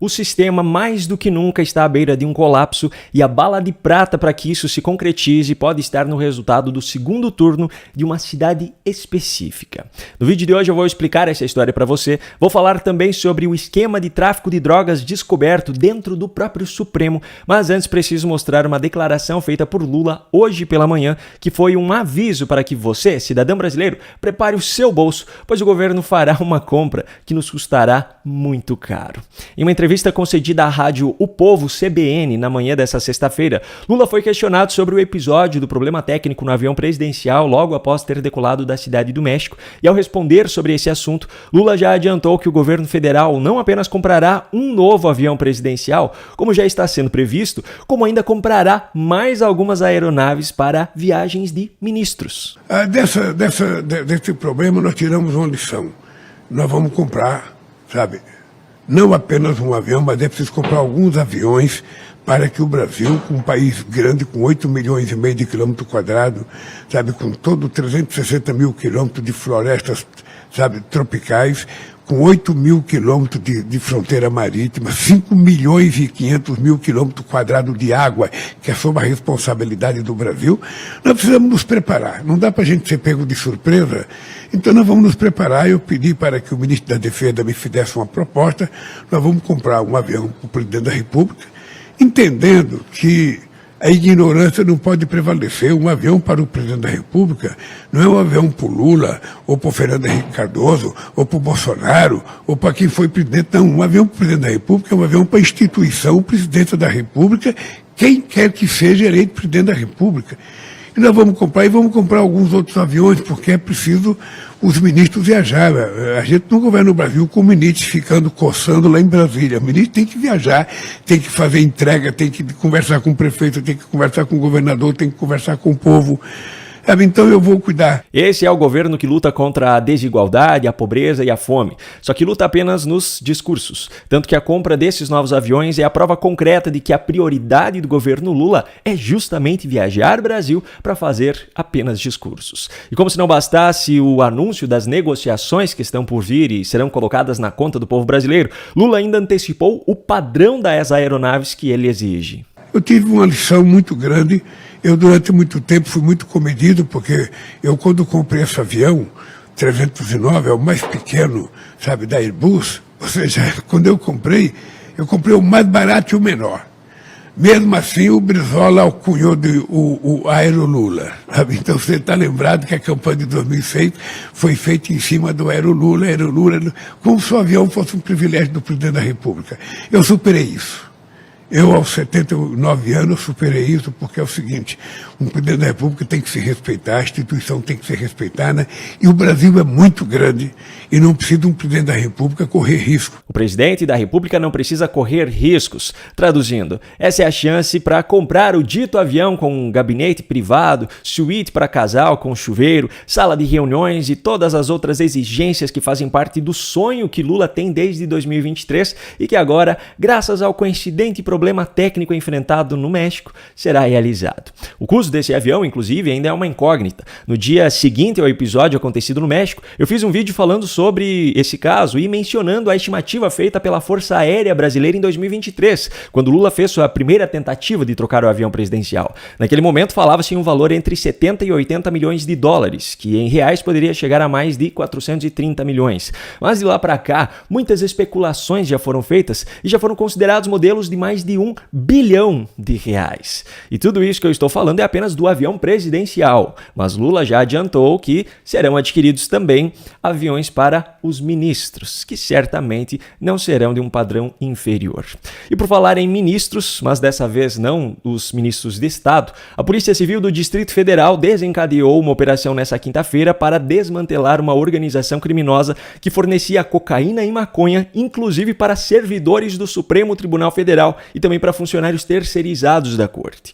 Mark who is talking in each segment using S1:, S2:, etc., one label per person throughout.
S1: O sistema mais do que nunca está à beira de um colapso e a bala de prata para que isso se concretize pode estar no resultado do segundo turno de uma cidade específica. No vídeo de hoje eu vou explicar essa história para você, vou falar também sobre o esquema de tráfico de drogas descoberto dentro do próprio Supremo, mas antes preciso mostrar uma declaração feita por Lula hoje pela manhã, que foi um aviso para que você, cidadão brasileiro, prepare o seu bolso, pois o governo fará uma compra que nos custará muito caro. Em uma entrevista concedida à rádio O Povo CBN na manhã dessa sexta-feira, Lula foi questionado sobre o episódio do problema técnico no avião presidencial logo após ter decolado da Cidade do México, e ao responder sobre esse assunto, Lula já adiantou que o governo federal não apenas comprará um novo avião presidencial, como já está sendo previsto, como ainda comprará mais algumas aeronaves para viagens de ministros.
S2: Desse problema nós tiramos uma lição. Nós vamos comprar, sabe, não apenas um avião, mas é preciso comprar alguns aviões para que o Brasil, um país grande, com 8 milhões e meio de quilômetros quadrados, sabe, com todo 360 mil quilômetros de florestas, sabe, tropicais, com 8 mil quilômetros de fronteira marítima, 5 milhões e 500 mil quilômetros quadrados de água, que é sob a responsabilidade do Brasil, nós precisamos nos preparar. Não dá para a gente ser pego de surpresa, então nós vamos nos preparar. Eu pedi para que o ministro da Defesa me fizesse uma proposta, nós vamos comprar um avião para o presidente da República, entendendo que a ignorância não pode prevalecer. Um avião para o presidente da República não é um avião para o Lula, ou para o Fernando Henrique Cardoso, ou para o Bolsonaro, ou para quem foi presidente. Não, um avião para o presidente da República é um avião para a instituição, presidente da República, quem quer que seja eleito presidente da República. E nós vamos comprar alguns outros aviões, porque é preciso os ministros viajar. A gente não governa o Brasil com ministros ficando coçando lá em Brasília. O ministro tem que viajar, tem que fazer entrega, tem que conversar com o prefeito, tem que conversar com o governador, tem que conversar com o povo. Então eu vou cuidar.
S1: Esse é o governo que luta contra a desigualdade, a pobreza e a fome. Só que luta apenas nos discursos. Tanto que a compra desses novos aviões é a prova concreta de que a prioridade do governo Lula é justamente viajar Brasil para fazer apenas discursos. E como se não bastasse o anúncio das negociações que estão por vir e serão colocadas na conta do povo brasileiro, Lula ainda antecipou o padrão das aeronaves que ele exige.
S2: Eu tive uma lição muito grande. Eu, durante muito tempo, fui muito comedido, porque eu, quando comprei esse avião, 309, é o mais pequeno, sabe, da Airbus, ou seja, quando eu comprei o mais barato e o menor. Mesmo assim, o Brizola alcunhou o Aerolula, sabe? Então, você está lembrado que a campanha de 2006 foi feita em cima do Aerolula, como se o avião fosse um privilégio do presidente da República. Eu superei isso. Eu, aos 79 anos, superei isso, porque é o seguinte: um presidente da República tem que se respeitar, a instituição tem que ser respeitada, e o Brasil é muito grande e não precisa um presidente da República correr risco.
S1: O presidente da República não precisa correr riscos. Traduzindo, essa é a chance para comprar o dito avião com um gabinete privado, suíte para casal com chuveiro, sala de reuniões e todas as outras exigências que fazem parte do sonho que Lula tem desde 2023 e que agora, graças ao coincidente problema técnico enfrentado no México, será realizado. O custo desse avião, inclusive, ainda é uma incógnita. No dia seguinte ao episódio acontecido no México, eu fiz um vídeo falando sobre esse caso e mencionando a estimativa feita pela Força Aérea Brasileira em 2023, quando Lula fez sua primeira tentativa de trocar o avião presidencial. Naquele momento falava-se em um valor entre 70 e 80 milhões de dólares, que em reais poderia chegar a mais de 430 milhões. Mas de lá para cá, muitas especulações já foram feitas e já foram considerados modelos de mais de 1 bilhão de reais. E tudo isso que eu estou falando é apenas do avião presidencial, mas Lula já adiantou que serão adquiridos também aviões para os ministros, que certamente não serão de um padrão inferior. E por falar em ministros, mas dessa vez não os ministros de Estado, a Polícia Civil do Distrito Federal desencadeou uma operação nessa quinta-feira para desmantelar uma organização criminosa que fornecia cocaína e maconha, inclusive para servidores do Supremo Tribunal Federal e e também para funcionários terceirizados da corte.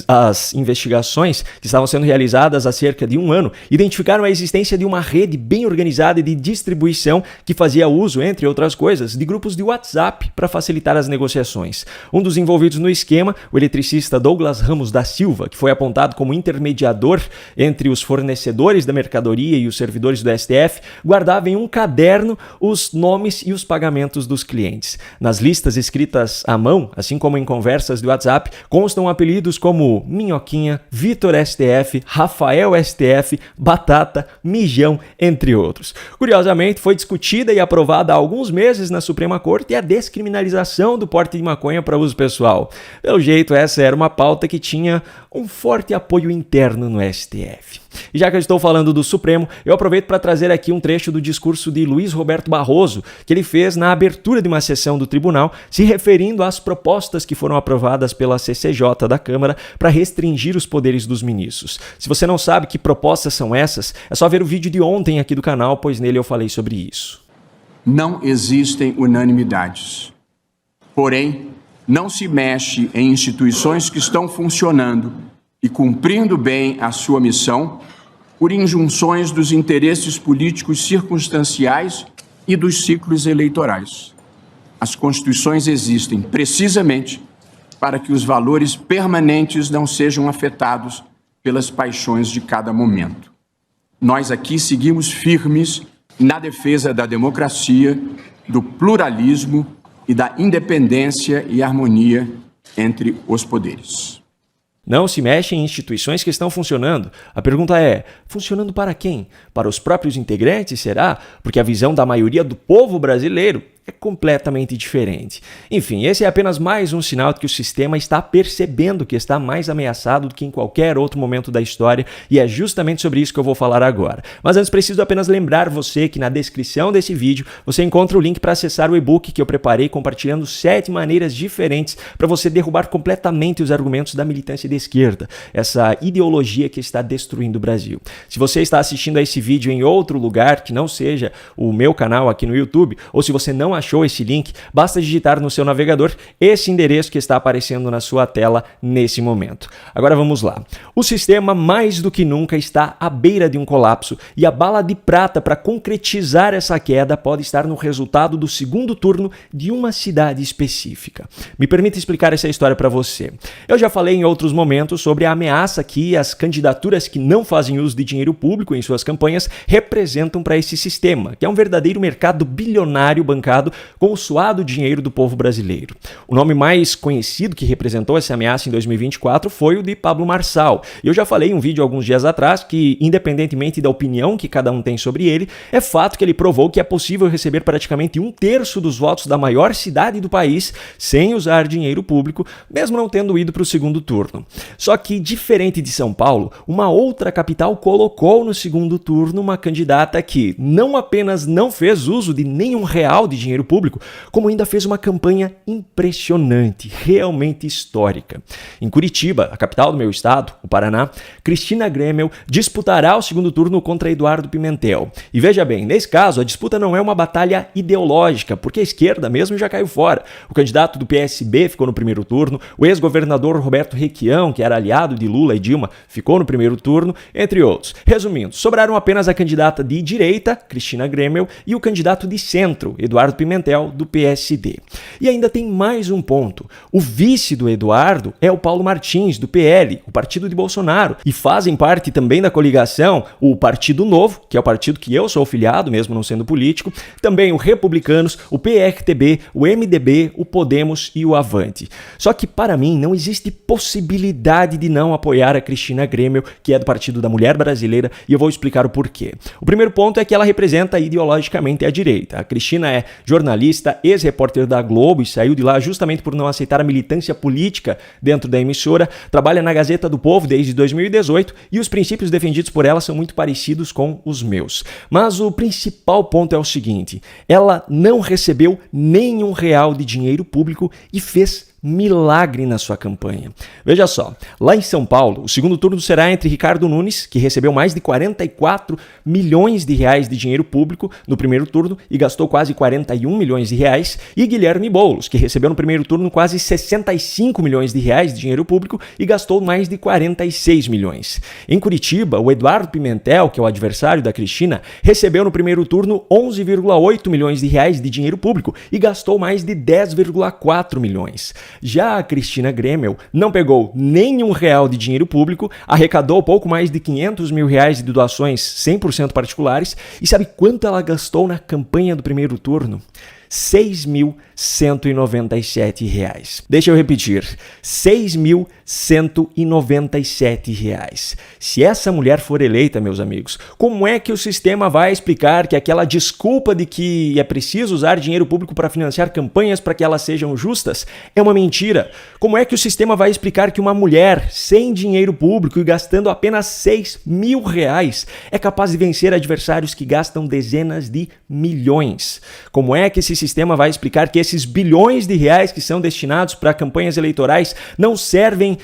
S1: As investigações que estavam sendo realizadas há cerca de um ano identificaram a existência de uma rede bem organizada de distribuição que fazia uso, entre outras coisas, de grupos de WhatsApp para facilitar as negociações. Um dos envolvidos no esquema, o eletricista Douglas Ramos da Silva, que foi apontado como intermediador entre os fornecedores da mercadoria e os servidores do STF, guardava em um caderno os nomes e os pagamentos dos clientes. Nas listas escritas à mão, assim como em conversas de WhatsApp, constam apelidos como Minhoquinha, Vitor STF, Rafael STF, Batata, Mijão, entre outros. Curiosamente, foi discutida e aprovada há alguns meses na Suprema Corte a descriminalização do porte de maconha para uso pessoal. Pelo jeito, essa era uma pauta que tinha um forte apoio interno no STF. E já que eu estou falando do Supremo, eu aproveito para trazer aqui um trecho do discurso de Luiz Roberto Barroso, que ele fez na abertura de uma sessão do tribunal, se referindo às propostas que foram aprovadas pela CCJ da Câmara para restringir os poderes dos ministros. Se você não sabe que propostas são essas, é só ver o vídeo de ontem aqui do canal, pois nele eu falei sobre isso.
S3: Não existem unanimidades. Porém, não se mexe em instituições que estão funcionando e cumprindo bem a sua missão por injunções dos interesses políticos circunstanciais e dos ciclos eleitorais. As constituições existem precisamente para que os valores permanentes não sejam afetados pelas paixões de cada momento. Nós aqui seguimos firmes na defesa da democracia, do pluralismo e da independência e harmonia entre os poderes.
S1: Não se mexe em instituições que estão funcionando. A pergunta é, funcionando para quem? Para os próprios integrantes, será? Porque a visão da maioria do povo brasileiro é completamente diferente. Enfim, esse é apenas mais um sinal de que o sistema está percebendo que está mais ameaçado do que em qualquer outro momento da história, e é justamente sobre isso que eu vou falar agora. Mas antes preciso apenas lembrar você que na descrição desse vídeo você encontra o link para acessar o e-book que eu preparei compartilhando 7 maneiras diferentes para você derrubar completamente os argumentos da militância de esquerda, essa ideologia que está destruindo o Brasil. Se você está assistindo a esse vídeo em outro lugar que não seja o meu canal aqui no YouTube, ou se você não achou esse link, basta digitar no seu navegador esse endereço que está aparecendo na sua tela nesse momento. Agora vamos lá. O sistema mais do que nunca está à beira de um colapso e a bala de prata para concretizar essa queda pode estar no resultado do segundo turno de uma cidade específica. Me permita explicar essa história para você. Eu já falei em outros momentos sobre a ameaça que as candidaturas que não fazem uso de dinheiro público em suas campanhas representam para esse sistema, que é um verdadeiro mercado bilionário bancado com o suado dinheiro do povo brasileiro. O nome mais conhecido que representou essa ameaça em 2024 foi o de Pablo Marçal. Eu já falei em um vídeo alguns dias atrás que, independentemente da opinião que cada um tem sobre ele, é fato que ele provou que é possível receber praticamente 1/3 dos votos da maior cidade do país sem usar dinheiro público, mesmo não tendo ido para o segundo turno. Só que, diferente de São Paulo, uma outra capital colocou no segundo turno uma candidata que não apenas não fez uso de nenhum real de dinheiro público, como ainda fez uma campanha impressionante, realmente histórica. Em Curitiba, a capital do meu estado, o Paraná, Cristina Grêmio disputará o segundo turno contra Eduardo Pimentel. E veja bem, nesse caso, a disputa não é uma batalha ideológica, porque a esquerda mesmo já caiu fora. O candidato do PSB ficou no primeiro turno, o ex-governador Roberto Requião, que era aliado de Lula e Dilma, ficou no primeiro turno, entre outros. Resumindo, sobraram apenas a candidata de direita, Cristina Grêmio, e o candidato de centro, Eduardo Pimentel, do PSD. E ainda tem mais um ponto. O vice do Eduardo é o Paulo Martins, do PL, o partido de Bolsonaro, e fazem parte também da coligação o Partido Novo, que é o partido que eu sou filiado, mesmo não sendo político, também o Republicanos, o PRTB, o MDB, o Podemos e o Avante. Só que, para mim, não existe possibilidade de não apoiar a Cristina Grêmio, que é do Partido da Mulher Brasileira, e eu vou explicar o porquê. O primeiro ponto é que ela representa ideologicamente a direita. A Cristina é jornalista, ex-repórter da Globo e saiu de lá justamente por não aceitar a militância política dentro da emissora, trabalha na Gazeta do Povo desde 2018 e os princípios defendidos por ela são muito parecidos com os meus. Mas o principal ponto é o seguinte, ela não recebeu nenhum real de dinheiro público e fez milagre na sua campanha. Veja só, lá em São Paulo, o segundo turno será entre Ricardo Nunes, que recebeu mais de 44 milhões de reais de dinheiro público no primeiro turno e gastou quase 41 milhões de reais, e Guilherme Boulos, que recebeu no primeiro turno quase 65 milhões de reais de dinheiro público e gastou mais de 46 milhões. Em Curitiba, o Eduardo Pimentel, que é o adversário da Cristina, recebeu no primeiro turno 11,8 milhões de reais de dinheiro público e gastou mais de 10,4 milhões. Já a Cristina Gremel não pegou nenhum real de dinheiro público, arrecadou pouco mais de 500 mil reais de doações 100% particulares e sabe quanto ela gastou na campanha do primeiro turno? R$ 6.197. Deixa eu repetir, R$ 6.197. Se essa mulher for eleita, meus amigos, como é que o sistema vai explicar que aquela desculpa de que é preciso usar dinheiro público para financiar campanhas para que elas sejam justas é uma mentira? Como é que o sistema vai explicar que uma mulher sem dinheiro público e gastando apenas R$ 6.000 é capaz de vencer adversários que gastam dezenas de milhões? Como é que esse sistema vai explicar que esses bilhões de reais que são destinados para campanhas eleitorais não servem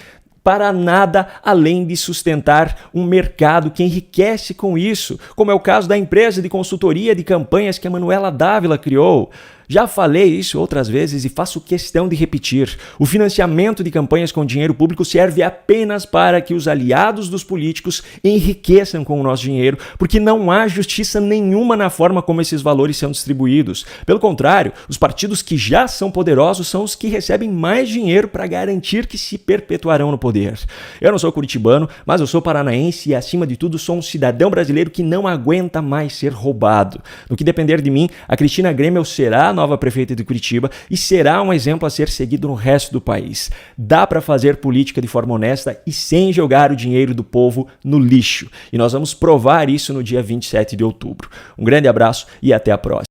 S1: para nada além de sustentar um mercado que enriquece com isso, como é o caso da empresa de consultoria de campanhas que a Manuela Dávila criou? Já falei isso outras vezes e faço questão de repetir. O financiamento de campanhas com dinheiro público serve apenas para que os aliados dos políticos enriqueçam com o nosso dinheiro, porque não há justiça nenhuma na forma como esses valores são distribuídos. Pelo contrário, os partidos que já são poderosos são os que recebem mais dinheiro para garantir que se perpetuarão no poder. Eu não sou curitibano, mas eu sou paranaense e, acima de tudo, sou um cidadão brasileiro que não aguenta mais ser roubado. No que depender de mim, a Cristina Gremel será a nova prefeita de Curitiba e será um exemplo a ser seguido no resto do país. Dá para fazer política de forma honesta e sem jogar o dinheiro do povo no lixo. E nós vamos provar isso no dia 27 de outubro. Um grande abraço e até a próxima.